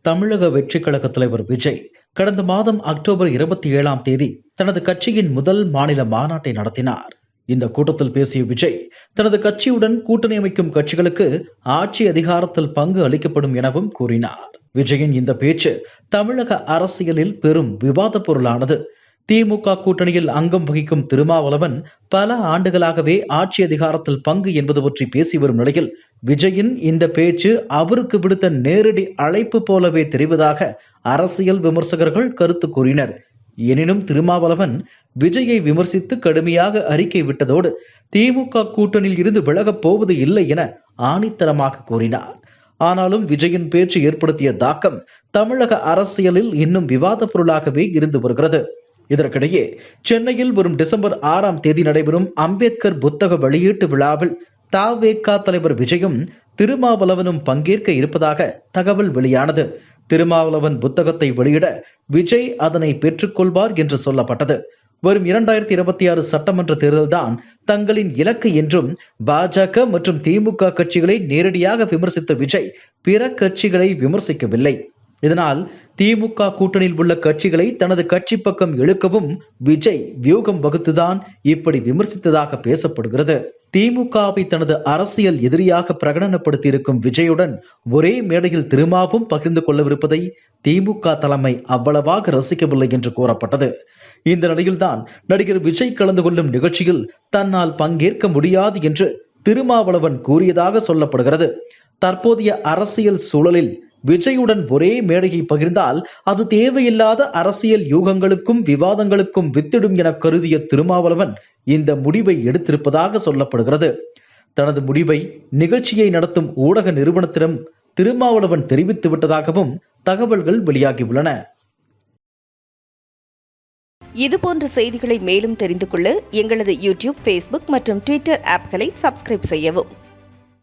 தமிழக வெற்றிக் கழக தலைவர் விஜய் கடந்த மாதம் அக்டோபர் 27 தனது கட்சியின் முதல் மாநில மாநாட்டை நடத்தினார். இந்த கூட்டத்தில் பேசிய விஜய், தனது கட்சியுடன் கூட்டணி அமைக்கும் கட்சிகளுக்கு ஆட்சி அதிகாரத்தில் பங்கு அளிக்கப்படும் எனவும் கூறினார். விஜயின் இந்த பேச்சு தமிழக அரசியலில் பெரும் விவாத பொருளானது. திமுக கூட்டணியில் அங்கம் வகிக்கும் திருமாவளவன் பல ஆண்டுகளாகவே ஆட்சி அதிகாரத்தில் பங்கு என்பது பற்றி பேசி வரும் நிலையில் விஜயின் இந்த பேச்சு அவருக்கு விடுத்த நேரடி அழைப்பு போலவே தெரிவதாக அரசியல் விமர்சகர்கள் கருத்து கூறினர். எனினும் திருமாவளவன் விஜயை விமர்சித்து கடுமையாக அறிக்கை விட்டதோடு திமுக கூட்டணியில் இருந்து விலகப் போவது இல்லை என ஆணித்தரமாக கூறினார். ஆனாலும் விஜயின் பேச்சு ஏற்படுத்திய தாக்கம் தமிழக அரசியலில் இன்னும் விவாத பொருளாகவே இருந்து வருகிறது. இதற்கிடையே சென்னையில் வரும் டிசம்பர் 6 நடைபெறும் அம்பேத்கர் புத்தக வெளியீட்டு விழாவில் தவேக தலைவர் விஜயும் திருமாவளவனும் பங்கேற்க இருப்பதாக தகவல் வெளியானது. திருமாவளவன் புத்தகத்தை வெளியிட விஜய் அதனை பெற்றுக்கொள்வார் என்று சொல்லப்பட்டது. வரும் 2026 சட்டமன்ற தேர்தல்தான் தங்களின் இலக்கு என்றும் பாஜக மற்றும் திமுக கட்சிகளை நேரடியாக விமர்சித்த விஜய் பிற கட்சிகளை விமர்சிக்கவில்லை. இதனால் திமுக கூட்டணியில் உள்ள கட்சிகளை தனது கட்சி பக்கம் இழுக்கவும் விஜய் வியூகம் வகுத்துதான் இப்படி விமர்சித்ததாக பேசப்படுகிறது. திமுகவை தனது அரசியல் எதிரியாக பிரகடனப்படுத்தியிருக்கும் விஜயுடன் ஒரே மேடையில் திருமாவும் பகிர்ந்து கொள்ளவிருப்பதை திமுக தலைமை அவ்வளவாக ரசிக்கவில்லை என்று கூறப்பட்டது. இந்த நிலையில்தான் நடிகர் விஜய் கலந்து கொள்ளும் நிகழ்ச்சியில் தன்னால் பங்கேற்க முடியாது என்று திருமாவளவன் கூறியதாக சொல்லப்படுகிறது. தற்போதைய அரசியல் சூழலில் விஜயுடன் ஒரே மேடையை பகிர்ந்தால் அது தேவையில்லாத அரசியல் யூகங்களுக்கும் விவாதங்களுக்கும் வித்திடும் என கருதிய திருமாவளவன் இந்த முடிவை எடுத்திருப்பதாக சொல்லப்படுகிறது. தனது முடிவை நிகழ்ச்சியை நடத்தும் ஊடக நிறுவனத்திடம் திருமாவளவன் தெரிவித்து விட்டதாகவும் தகவல்கள் வெளியாகியுள்ளன. இதுபோன்ற செய்திகளை மேலும் தெரிந்து கொள்ள எங்களது யூடியூப், ஃபேஸ்புக் மற்றும் ட்விட்டர் ஆப்களை சப்ஸ்கிரைப் செய்யவும்.